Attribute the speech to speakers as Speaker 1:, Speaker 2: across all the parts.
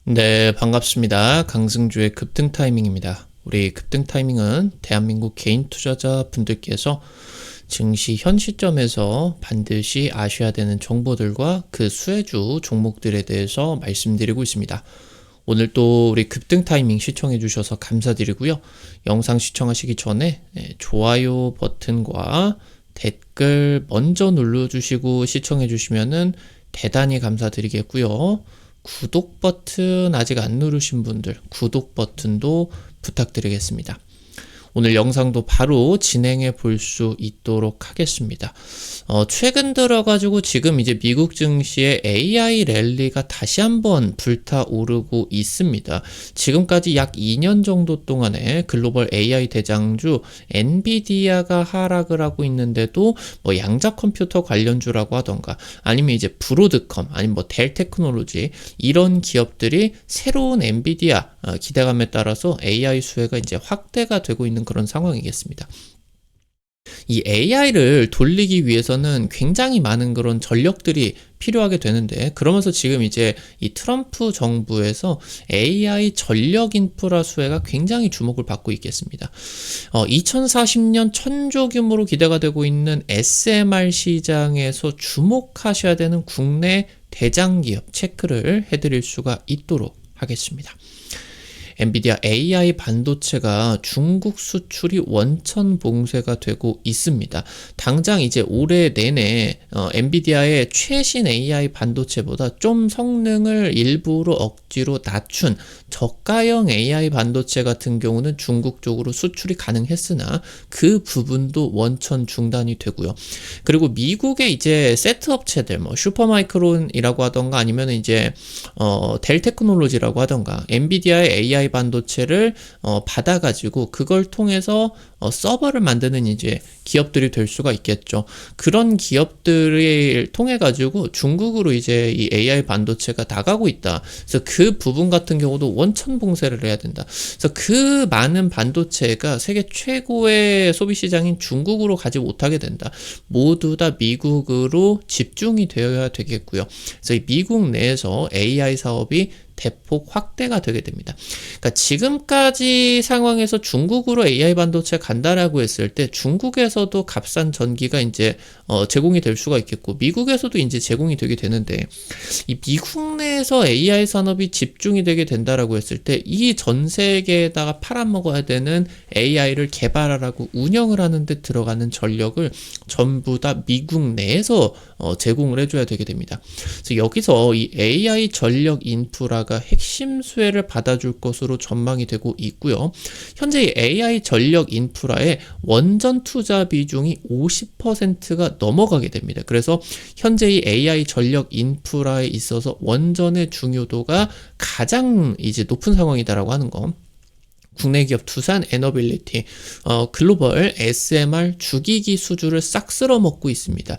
Speaker 1: 네, 반갑습니다. 강승주의 급등 타이밍입니다. 우리 급등 타이밍은 대한민국 개인 투자자 분들께서 증시 현 시점에서 반드시 아셔야 되는 정보들과 그 수혜주 종목들에 대해서 말씀드리고 있습니다. 오늘 또 우리 급등 타이밍 시청해 주셔서 감사드리고요. 영상 시청하시기 전에 좋아요 버튼과 댓글 먼저 눌러주시고 시청해 주시면은 대단히 감사드리겠고요. 구독 버튼 아직 안 누르신 분들 구독 버튼도 부탁드리겠습니다. 오늘 영상도 바로 진행해 볼 수 있도록 하겠습니다. 최근 들어가지고 지금 이제 미국 증시의 AI 랠리가 다시 한번 불타오르고 있습니다. 지금까지 약 2년 정도 동안에 글로벌 AI 대장주 엔비디아가 하락을 하고 있는데도 뭐 양자 컴퓨터 관련주라고 하던가 아니면 이제 브로드컴 아니면 뭐 델 테크놀로지 이런 기업들이 새로운 엔비디아 기대감에 따라서 AI 수혜가 이제 확대가 되고 있는 그런 상황이겠습니다. 이 AI를 돌리기 위해서는 굉장히 많은 그런 전력들이 필요하게 되는데 그러면서 지금 이제 이 트럼프 정부에서 AI 전력 인프라 수혜가 굉장히 주목을 받고 있겠습니다. 2040년 1000조 규모로 기대가 되고 있는 SMR 시장에서 주목하셔야 되는 국내 대장기업 체크를 해드릴 수가 있도록 하겠습니다. 엔비디아 AI 반도체가 중국 수출이 원천 봉쇄가 되고 있습니다. 당장 이제 올해 내내 엔비디아의 최신 AI 반도체보다 좀 성능을 일부러 억지로 낮춘 저가형 AI 반도체 같은 경우는 중국 쪽으로 수출이 가능했으나 그 부분도 원천 중단이 되고요. 그리고 미국의 이제 세트 업체들 뭐 슈퍼마이크론이라고 하던가 아니면 이제 델 테크놀로지라고 하던가 엔비디아의 AI 반도체를 받아가지고 그걸 통해서 서버를 만드는 이제 기업들이 될 수가 있겠죠. 그런 기업들을 통해 가지고 중국으로 이제 이 AI 반도체가 나가고 있다. 그래서 그 부분 같은 경우도 원천 봉쇄를 해야 된다. 그래서 그 많은 반도체가 세계 최고의 소비 시장인 중국으로 가지 못하게 된다. 모두 다 미국으로 집중이 되어야 되겠고요. 그래서 이 미국 내에서 AI 사업이 대폭 확대가 되게 됩니다. 그러니까 지금까지 상황에서 중국으로 AI 반도체 간다라고 했을 때 중국에서도 값싼 전기가 이제 제공이 될 수가 있겠고 미국에서도 이제 제공이 되게 되는데 이 미국 내에서 AI 산업이 집중이 되게 된다라고 했을 때 이 전 세계에다가 팔아먹어야 되는 AI를 개발하라고 운영을 하는데 들어가는 전력을 전부 다 미국 내에서 제공을 해줘야 되게 됩니다. 그래서 여기서 이 AI 전력 인프라가 핵심 수혜를 받아줄 것으로 전망이 되고 있고요. 현재 이 AI 전력 인프라의 원전 투자 비중이 50%가 넘어가게 됩니다. 그래서 현재 이 AI 전력 인프라에 있어서 원전의 중요도가 가장 이제 높은 상황이다라고 하는 거. 국내 기업 두산 에너빌리티 글로벌 SMR 주기기 수주를 싹 쓸어먹고 있습니다.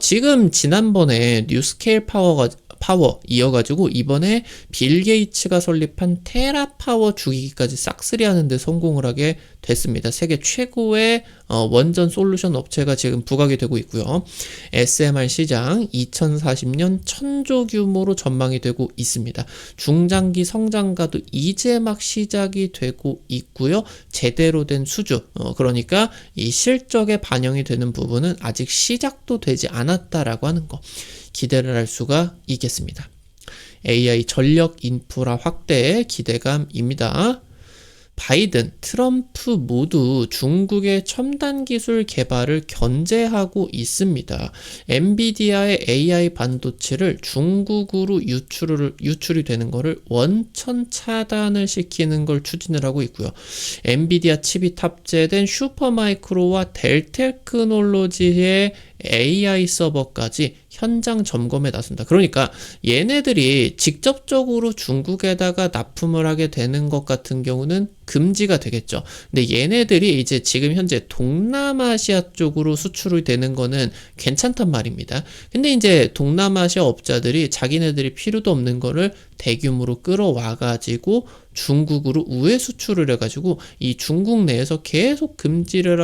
Speaker 1: 지금 지난번에 뉴스케일 파워 이어가지고 이번에 빌 게이츠가 설립한 테라파워 주기기까지 싹쓸이 하는데 성공을 하게 됐습니다. 세계 최고의 원전 솔루션 업체가 지금 부각이 되고 있고요. SMR 시장 2040년 1000조 규모로 전망이 되고 있습니다. 중장기 성장가도 이제 막 시작이 되고 있고요. 제대로 된 수주 그러니까 이 실적에 반영이 되는 부분은 아직 시작도 되지 않았다라고 하는 거 기대를 할 수가 있겠습니다. AI 전력 인프라 확대의 기대감입니다. 바이든, 트럼프 모두 중국의 첨단 기술 개발을 견제하고 있습니다. 엔비디아의 AI 반도체를 중국으로 유출이 되는 것을 원천 차단을 시키는 걸 추진을 하고 있고요. 엔비디아 칩이 탑재된 슈퍼마이크로와 델 테크놀로지의 AI 서버까지 현장 점검에 나선다. 그러니까 얘네들이 직접적으로 중국에다가 납품을 하게 되는 것 같은 경우는 금지가 되겠죠. 근데 얘네들이 이제 지금 현재 동남아시아 쪽으로 수출이 되는 거는 괜찮단 말입니다. 근데 이제 동남아시아 업자들이 자기네들이 필요도 없는 거를 대규모로 끌어와 가지고 중국으로 우회 수출을 해가지고 이 중국 내에서 계속 금지를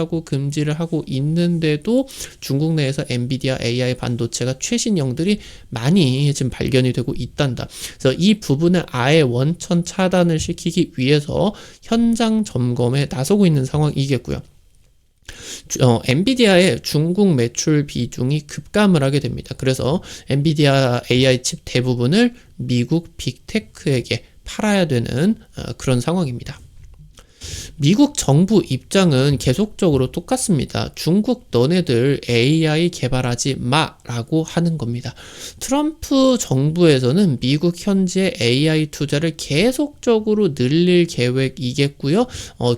Speaker 1: 하고 있는데도 중국 내에서 엔비디아 AI 반도체가 최신형들이 많이 지금 발견이 되고 있단다. 그래서 이 부분을 아예 원천 차단을 시키기 위해서 현장 점검에 나서고 있는 상황이겠고요. 엔비디아의 중국 매출 비중이 급감을 하게 됩니다. 그래서 엔비디아 AI 칩 대부분을 미국 빅테크에게 팔아야 되는 그런 상황입니다. 미국 정부 입장은 계속적으로 똑같습니다. 중국 너네들 AI 개발하지 마라고 하는 겁니다. 트럼프 정부에서는 미국 현지의 AI 투자를 계속적으로 늘릴 계획이겠고요.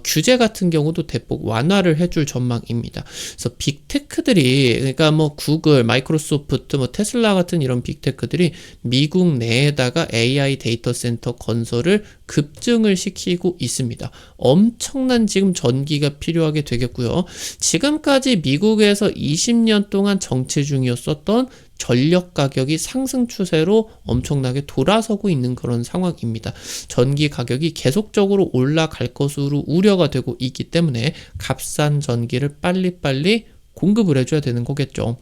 Speaker 1: 규제 같은 경우도 대폭 완화를 해줄 전망입니다. 그래서 빅테크들이 그러니까 뭐 구글, 마이크로소프트, 뭐 테슬라 같은 이런 빅테크들이 미국 내에다가 AI 데이터 센터 건설을 급증을 시키고 있습니다. 엄청난 지금 전기가 필요하게 되겠고요. 지금까지 미국에서 20년 동안 정체 중이었었던 전력 가격이 상승 추세로 엄청나게 돌아서고 있는 그런 상황입니다. 전기 가격이 계속적으로 올라갈 것으로 우려가 되고 있기 때문에 값싼 전기를 빨리빨리 공급을 해줘야 되는 거겠죠.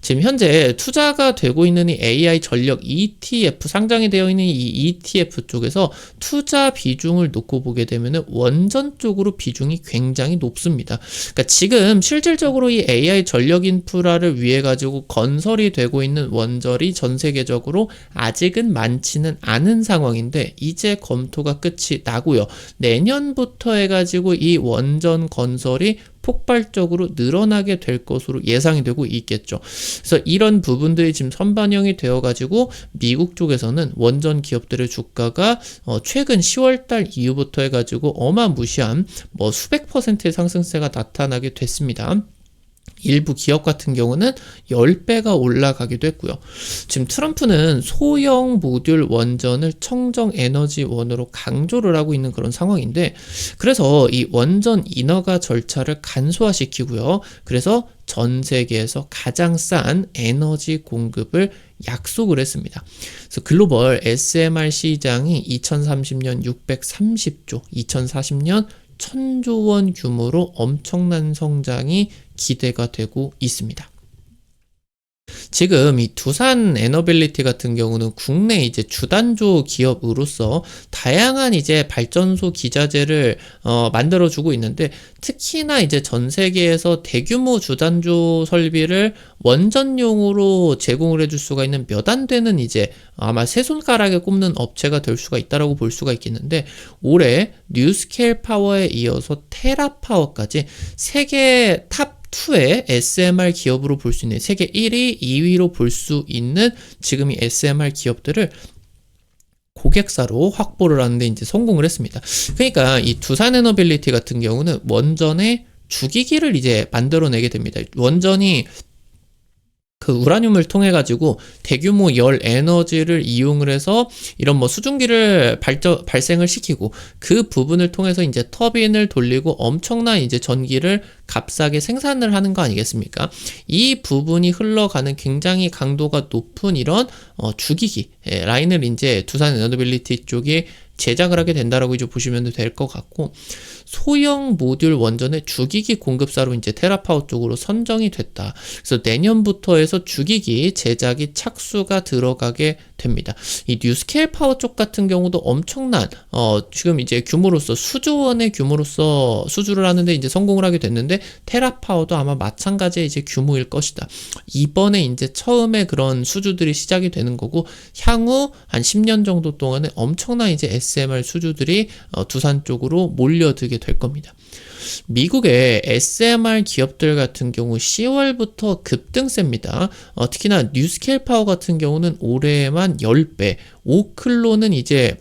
Speaker 1: 지금 현재 투자가 되고 있는 이 AI 전력 ETF, 상장이 되어 있는 이 ETF 쪽에서 투자 비중을 놓고 보게 되면 원전 쪽으로 비중이 굉장히 높습니다. 그러니까 지금 실질적으로 이 AI 전력 인프라를 위해 가지고 건설이 되고 있는 원전이 전 세계적으로 아직은 많지는 않은 상황인데 이제 검토가 끝이 나고요. 내년부터 해가지고 이 원전 건설이 폭발적으로 늘어나게 될 것으로 예상이 되고 있겠죠. 그래서 이런 부분들이 지금 선반영이 되어가지고 미국 쪽에서는 원전 기업들의 주가가 최근 10월달 이후부터 해가지고 어마무시한 뭐 수백 %의 상승세가 나타나게 됐습니다. 일부 기업 같은 경우는 10배가 올라가기도 했고요. 지금 트럼프는 소형 모듈 원전을 청정 에너지원으로 강조를 하고 있는 그런 상황인데 그래서 이 원전 인허가 절차를 간소화시키고요. 그래서 전 세계에서 가장 싼 에너지 공급을 약속을 했습니다. 그래서 글로벌 SMR 시장이 2030년 630조, 2040년 1000조 원 규모로 엄청난 성장이 기대가 되고 있습니다. 지금 이 두산 에너빌리티 같은 경우는 국내 이제 주단조 기업으로서 다양한 이제 발전소 기자재를 만들어주고 있는데 특히나 이제 전 세계에서 대규모 주단조 설비를 원전용으로 제공을 해줄 수가 있는 몇 안 되는 이제 아마 세 손가락에 꼽는 업체가 될 수가 있다라고 볼 수가 있겠는데 올해 뉴스케일 파워에 이어서 테라파워까지 세계 탑 2의 SMR 기업으로 볼 수 있는 세계 1위, 2위로 볼 수 있는 지금 이 SMR 기업들을 고객사로 확보를 하는데 이제 성공을 했습니다. 그러니까 이 두산에너빌리티 같은 경우는 원전의 주기기를 이제 만들어내게 됩니다. 원전이 그 우라늄을 통해 가지고 대규모 열 에너지를 이용을 해서 이런 뭐 수증기를 발생을 시키고 그 부분을 통해서 이제 터빈을 돌리고 엄청난 이제 전기를 값싸게 생산을 하는 거 아니겠습니까? 이 부분이 흘러가는 굉장히 강도가 높은 이런 주기기 라인을 이제 두산 에너빌리티 쪽에 제작을 하게 된다라고 이제 보시면 될 것 같고 소형 모듈 원전의 주기기 공급사로 이제 테라파워 쪽으로 선정이 됐다. 그래서 내년부터 해서 주기기 제작이 착수가 들어가게 됩니다. 이 뉴스케일 파워 쪽 같은 경우도 엄청난 지금 이제 규모로서 수조 원의 규모로서 수주를 하는데 이제 성공을 하게 됐는데 테라파워도 아마 마찬가지의 이제 규모일 것이다. 이번에 이제 처음에 그런 수주들이 시작이 되는 거고 향후 한 10년 정도 동안에 엄청난 이제 SMR 수주들이 두산 쪽으로 몰려들게 될 겁니다. 미국의 SMR 기업들 같은 경우 10월부터 급등세입니다. 특히나 뉴스케일 파워 같은 경우는 올해만 10배, 오클로는 이제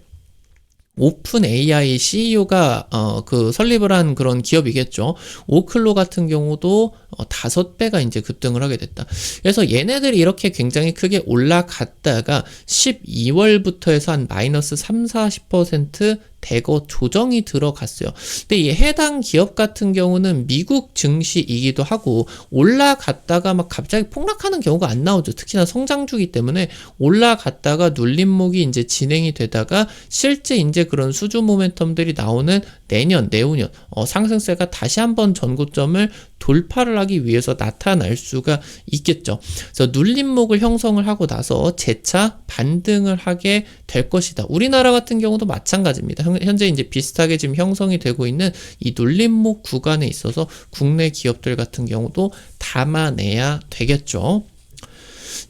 Speaker 1: 오픈 AI CEO가 그 설립을 한 그런 기업이겠죠. 오클로 같은 경우도 5배가 이제 급등을 하게 됐다. 그래서 얘네들이 이렇게 굉장히 크게 올라갔다가 12월부터 해서 한 마이너스 30-40% 대거 조정이 들어갔어요. 근데 이 해당 기업 같은 경우는 미국 증시이기도 하고 올라갔다가 막 갑자기 폭락하는 경우가 안 나오죠. 특히나 성장주기 때문에 올라갔다가 눌림목이 이제 진행이 되다가 실제 이제 그런 수주 모멘텀들이 나오는 내년, 내후년 상승세가 다시 한번 전고점을 돌파를 하기 위해서 나타날 수가 있겠죠. 그래서 눌림목을 형성을 하고 나서 재차 반등을 하게 될 것이다. 우리나라 같은 경우도 마찬가지입니다. 현재 이제 비슷하게 지금 형성이 되고 있는 이 눌림목 구간에 있어서 국내 기업들 같은 경우도 담아내야 되겠죠.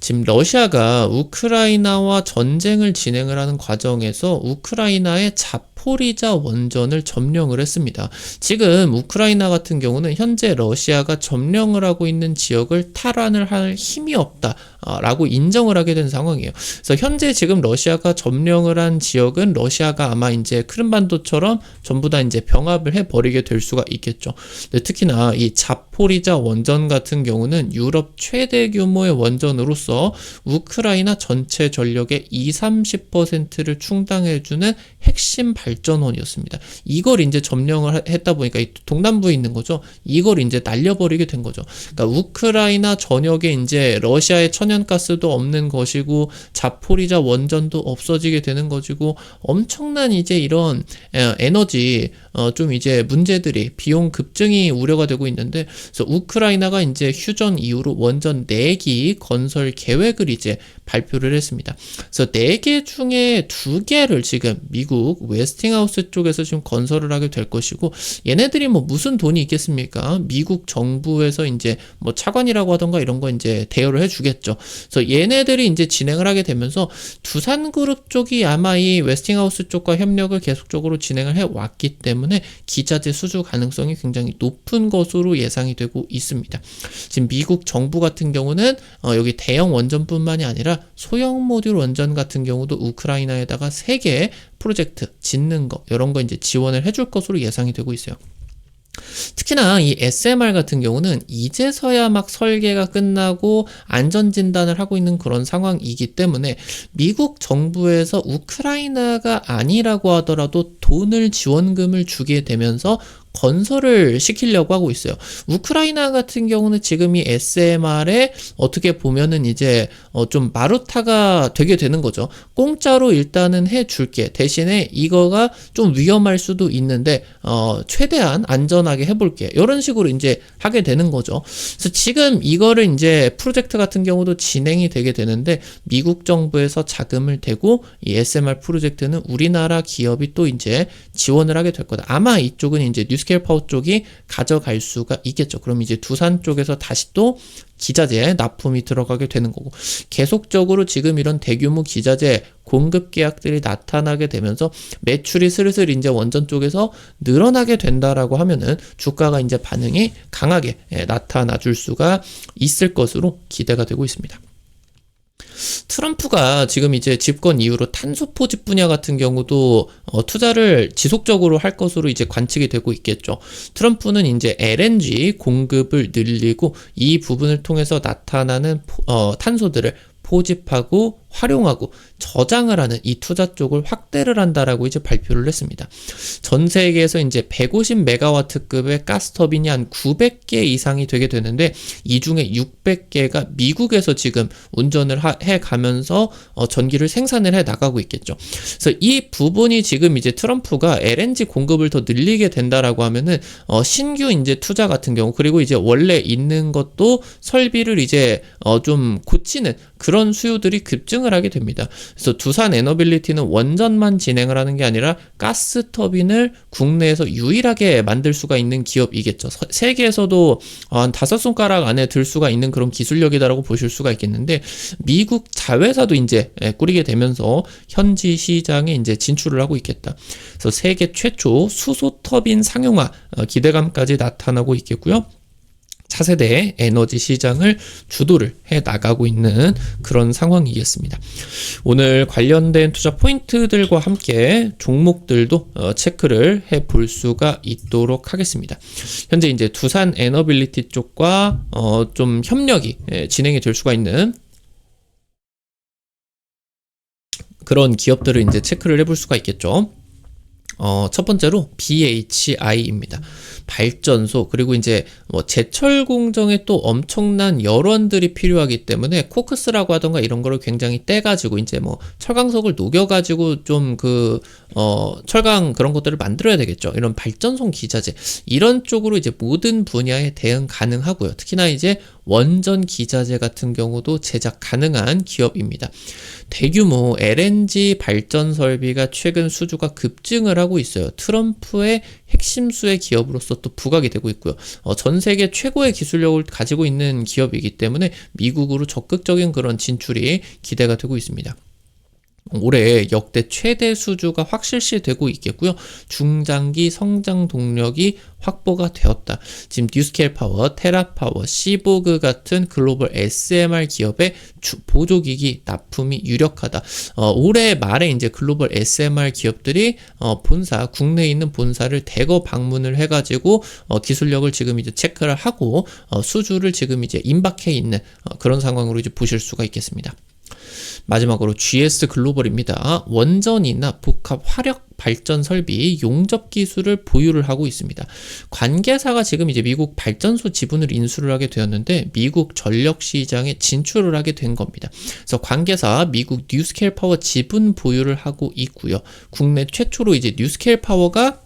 Speaker 1: 지금 러시아가 우크라이나와 전쟁을 진행을 하는 과정에서 우크라이나의 자포리자 원전을 점령을 했습니다. 지금 우크라이나 같은 경우는 현재 러시아가 점령을 하고 있는 지역을 탈환을 할 힘이 없다 라고 인정을 하게 된 상황이에요. 그래서 현재 지금 러시아가 점령을 한 지역은 러시아가 아마 이제 크림반도처럼 전부 다 이제 병합을 해버리게 될 수가 있겠죠. 특히나 이 자포리자 원전 같은 경우는 유럽 최대 규모의 원전으로서 우크라이나 전체 전력의 20-30%를 충당해주는 핵심 발전원이었습니다. 이걸 이제 점령을 했다 보니까 이 동남부에 있는 거죠. 이걸 이제 날려버리게 된 거죠. 그러니까 우크라이나 전역에 이제 러시아의 천연가스도 없는 것이고 자포리자 원전도 없어지게 되는 것이고 엄청난 이제 이런 에너지 좀 이제 문제들이 비용 급증이 우려가 되고 있는데, 그래서 우크라이나가 이제 휴전 이후로 원전 4기 건설 계획을 이제 발표를 했습니다. 그래서 4개 중에 2개를 지금 미국 웨스팅하우스 쪽에서 지금 건설을 하게 될 것이고, 얘네들이 뭐 무슨 돈이 있겠습니까? 미국 정부에서 이제 뭐 차관이라고 하던가 이런 거 이제 대여를 해주겠죠. 그래서 얘네들이 이제 진행을 하게 되면서 두산그룹 쪽이 아마 이 웨스팅하우스 쪽과 협력을 계속적으로 진행을 해왔기 때문에 기자재 수주 가능성이 굉장히 높은 것으로 예상이 되고 있습니다. 지금 미국 정부 같은 경우는 여기 대형 원전뿐만이 아니라 소형 모듈 원전 같은 경우도 우크라이나에다가 3개 프로젝트 짓는 거 이런 거 이제 지원을 해줄 것으로 예상이 되고 있어요. 특히나 이 SMR 같은 경우는 이제서야 막 설계가 끝나고 안전진단을 하고 있는 그런 상황이기 때문에 미국 정부에서 우크라이나가 아니라고 하더라도 돈을 지원금을 주게 되면서 건설을 시키려고 하고 있어요. 우크라이나 같은 경우는 지금 이 SMR에 어떻게 보면은 이제 좀 마루타가 되게 되는 거죠. 공짜로 일단은 해줄게. 대신에 이거가 좀 위험할 수도 있는데 최대한 안전하게 해볼게. 이런 식으로 이제 하게 되는 거죠. 그래서 지금 이거를 이제 프로젝트 같은 경우도 진행이 되게 되는데 미국 정부에서 자금을 대고 이 SMR 프로젝트는 우리나라 기업이 또 이제 지원을 하게 될 거다. 아마 이쪽은 이제 뉴스케일 파워 쪽이 가져갈 수가 있겠죠. 그럼 이제 두산 쪽에서 다시 또 기자재 납품이 들어가게 되는 거고, 계속적으로 지금 이런 대규모 기자재 공급 계약들이 나타나게 되면서 매출이 슬슬 이제 원전 쪽에서 늘어나게 된다라고 하면은 주가가 이제 반응이 강하게 나타나 줄 수가 있을 것으로 기대가 되고 있습니다. 트럼프가 지금 이제 집권 이후로 탄소 포집 분야 같은 경우도 투자를 지속적으로 할 것으로 이제 관측이 되고 있겠죠. 트럼프는 이제 LNG 공급을 늘리고 이 부분을 통해서 나타나는 탄소들을 포집하고 활용하고 저장을 하는 이 투자 쪽을 확대를 한다라고 이제 발표를 했습니다. 전 세계에서 이제 150메가와트급의 가스터빈이 한 900개 이상이 되게 되는데, 이 중에 600개가 미국에서 지금 운전을 해 가면서 전기를 생산을 해 나가고 있겠죠. 그래서 이 부분이 지금 이제 트럼프가 LNG 공급을 더 늘리게 된다라고 하면은 신규 이제 투자 같은 경우, 그리고 이제 원래 있는 것도 설비를 이제 좀 고치는 그런 수요들이 급증을 하게 됩니다. 그래서 두산 에너빌리티는 원전만 진행을 하는 게 아니라 가스 터빈을 국내에서 유일하게 만들 수가 있는 기업이겠죠. 세계에서도 한 5손가락 안에 들 수가 있는 그런 기술력이다라고 보실 수가 있겠는데, 미국 자회사도 이제 꾸리게 되면서 현지 시장에 이제 진출을 하고 있겠다. 그래서 세계 최초 수소 터빈 상용화 기대감까지 나타나고 있겠고요. 차세대 에너지 시장을 주도를 해 나가고 있는 그런 상황이겠습니다. 오늘 관련된 투자 포인트들과 함께 종목들도 체크를 해 볼 수가 있도록 하겠습니다. 현재 이제 두산 에너빌리티 쪽과 좀 협력이 진행이 될 수가 있는 그런 기업들을 이제 체크를 해볼 수가 있겠죠. 첫 번째로 BHI입니다. 발전소, 그리고 이제 제철 공정에 또 엄청난 열원들이 필요하기 때문에 코크스라고 하던가 이런 거를 굉장히 떼가지고 이제 철강석을 녹여가지고 좀 철강 그런 것들을 만들어야 되겠죠. 이런 발전소 기자재, 이런 쪽으로 이제 모든 분야에 대응 가능하고요. 특히나 이제 원전 기자재 같은 경우도 제작 가능한 기업입니다. 대규모 LNG 발전 설비가 최근 수주가 급증을 하고 있어요. 트럼프의 핵심수의 기업으로서 또 부각이 되고 있고요. 전 세계 최고의 기술력을 가지고 있는 기업이기 때문에 미국으로 적극적인 그런 진출이 기대가 되고 있습니다. 올해 역대 최대 수주가 확실시되고 있겠고요. 중장기 성장 동력이 확보가 되었다. 지금 뉴스케일 파워, 테라파워, 시보그 같은 글로벌 SMR 기업의 보조기기 납품이 유력하다. 올해 말에 이제 글로벌 SMR 기업들이 국내에 있는 본사를 대거 방문을 해가지고 기술력을 지금 이제 체크를 하고 수주를 지금 이제 임박해 있는 그런 상황으로 이제 보실 수가 있겠습니다. 마지막으로 GS 글로벌입니다. 원전이나 복합 화력 발전 설비 용접 기술을 보유를 하고 있습니다. 관계사가 지금 이제 미국 발전소 지분을 인수를 하게 되었는데 미국 전력 시장에 진출을 하게 된 겁니다. 그래서 관계사 미국 뉴스케일 파워 지분 보유를 하고 있고요. 국내 최초로 이제 뉴스케일 파워가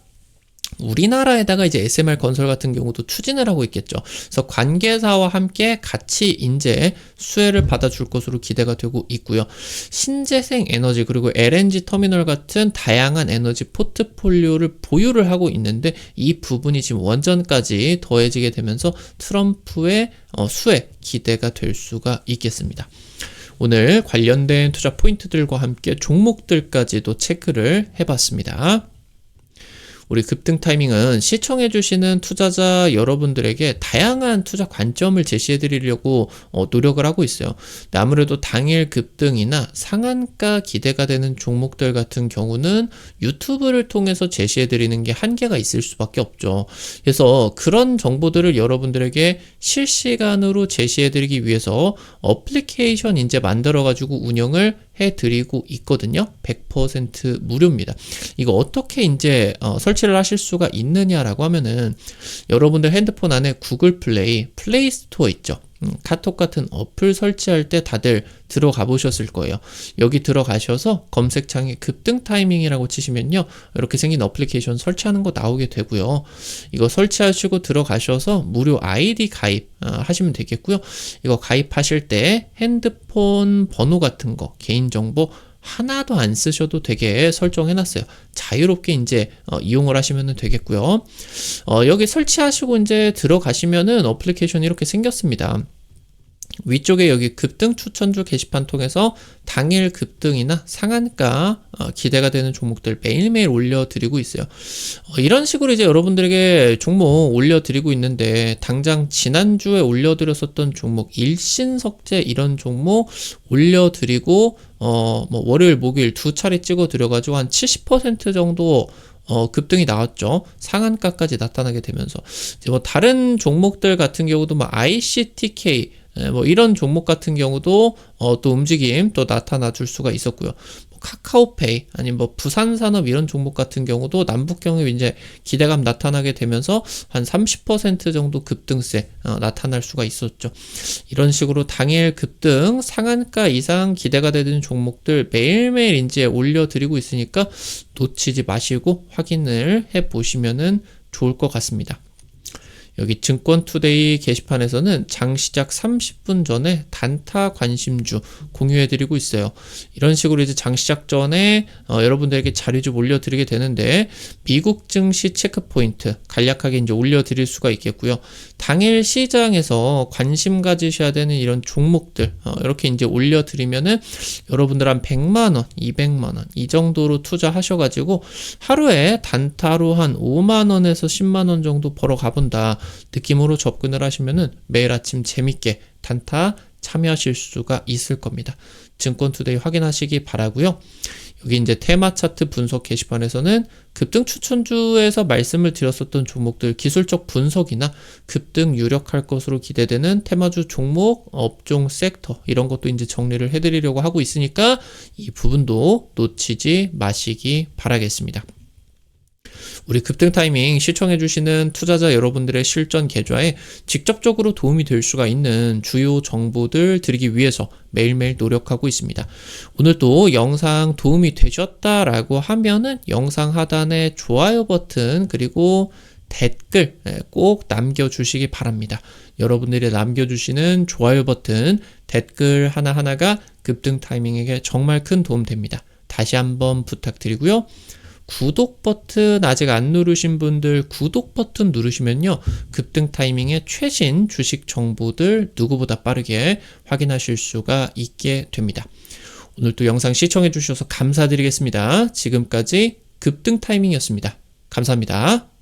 Speaker 1: 우리나라에다가 이제 SMR 건설 같은 경우도 추진을 하고 있겠죠. 그래서 관계사와 함께 같이 이제 수혜를 받아줄 것으로 기대가 되고 있고요. 신재생 에너지 그리고 LNG 터미널 같은 다양한 에너지 포트폴리오를 보유를 하고 있는데 이 부분이 지금 원전까지 더해지게 되면서 트럼프의 수혜 기대가 될 수가 있겠습니다. 오늘 관련된 투자 포인트들과 함께 종목들까지도 체크를 해봤습니다. 우리 급등 타이밍은 시청해주시는 투자자 여러분들에게 다양한 투자 관점을 제시해드리려고 노력을 하고 있어요. 아무래도 당일 급등이나 상한가 기대가 되는 종목들 같은 경우는 유튜브를 통해서 제시해드리는 게 한계가 있을 수밖에 없죠. 그래서 그런 정보들을 여러분들에게 실시간으로 제시해드리기 위해서 어플리케이션 이제 만들어가지고 운영을 해드리고 있거든요. 100% 무료입니다. 이거 어떻게 이제 설치를 하실 수가 있느냐라고 하면은 여러분들 핸드폰 안에 구글 플레이 스토어 있죠. 카톡 같은 어플 설치할 때 다들 들어가 보셨을 거예요. 여기 들어가셔서 검색창에 급등 타이밍이라고 치시면요, 이렇게 생긴 어플리케이션 설치하는 거 나오게 되고요. 이거 설치하시고 들어가셔서 무료 아이디 가입 하시면 되겠고요. 이거 가입하실 때 핸드폰 번호 같은 거, 개인정보 하나도 안 쓰셔도 되게 설정해놨어요. 자유롭게 이제 이용을 하시면 되겠고요. 여기 설치하시고 이제 들어가시면은 어플리케이션이 이렇게 생겼습니다. 위쪽에 여기 급등 추천주 게시판 통해서 당일 급등이나 상한가 기대가 되는 종목들 매일매일 올려드리고 있어요. 이런 식으로 이제 여러분들에게 종목 올려드리고 있는데 당장 지난주에 올려드렸었던 종목 일신석재 이런 종목 올려드리고 월요일 목요일 두 차례 찍어 드려가지고 한 70% 정도 급등이 나왔죠. 상한가까지 나타나게 되면서 이제 다른 종목들 같은 경우도 ICTK 이런 종목 같은 경우도 또 움직임 또 나타나 줄 수가 있었고요. 카카오페이 아니면 부산산업 이런 종목 같은 경우도 남북경협 이제 기대감 나타나게 되면서 한 30% 정도 급등세 나타날 수가 있었죠. 이런 식으로 당일 급등 상한가 이상 기대가 되는 종목들 매일매일 이제 올려드리고 있으니까 놓치지 마시고 확인을 해 보시면은 좋을 것 같습니다. 여기 증권투데이 게시판에서는 장시작 30분 전에 단타 관심주 공유해드리고 있어요. 이런 식으로 이제 장시작 전에 여러분들에게 자료 좀 올려드리게 되는데 미국 증시 체크포인트 간략하게 이제 올려드릴 수가 있겠고요. 당일 시장에서 관심 가지셔야 되는 이런 종목들 이렇게 이제 올려드리면은 여러분들 한 100만원, 200만원 이 정도로 투자하셔가지고 하루에 단타로 한 5만원에서 10만원 정도 벌어 가본다. 느낌으로 접근을 하시면은 매일 아침 재밌게 단타 참여하실 수가 있을 겁니다. 증권투데이 확인하시기 바라고요. 여기 이제 테마 차트 분석 게시판에서는 급등 추천주에서 말씀을 드렸었던 종목들 기술적 분석이나 급등 유력할 것으로 기대되는 테마주 종목, 업종, 섹터 이런 것도 이제 정리를 해드리려고 하고 있으니까 이 부분도 놓치지 마시기 바라겠습니다. 우리 급등 타이밍 시청해주시는 투자자 여러분들의 실전 계좌에 직접적으로 도움이 될 수가 있는 주요 정보들 드리기 위해서 매일매일 노력하고 있습니다. 오늘도 영상 도움이 되셨다라고 하면은 영상 하단에 좋아요 버튼 그리고 댓글 꼭 남겨주시기 바랍니다. 여러분들이 남겨주시는 좋아요 버튼, 댓글 하나하나가 급등 타이밍에게 정말 큰 도움 됩니다. 다시 한번 부탁드리고요. 구독 버튼 아직 안 누르신 분들 구독 버튼 누르시면요. 급등 타이밍의 최신 주식 정보들 누구보다 빠르게 확인하실 수가 있게 됩니다. 오늘도 영상 시청해 주셔서 감사드리겠습니다. 지금까지 급등 타이밍이었습니다. 감사합니다.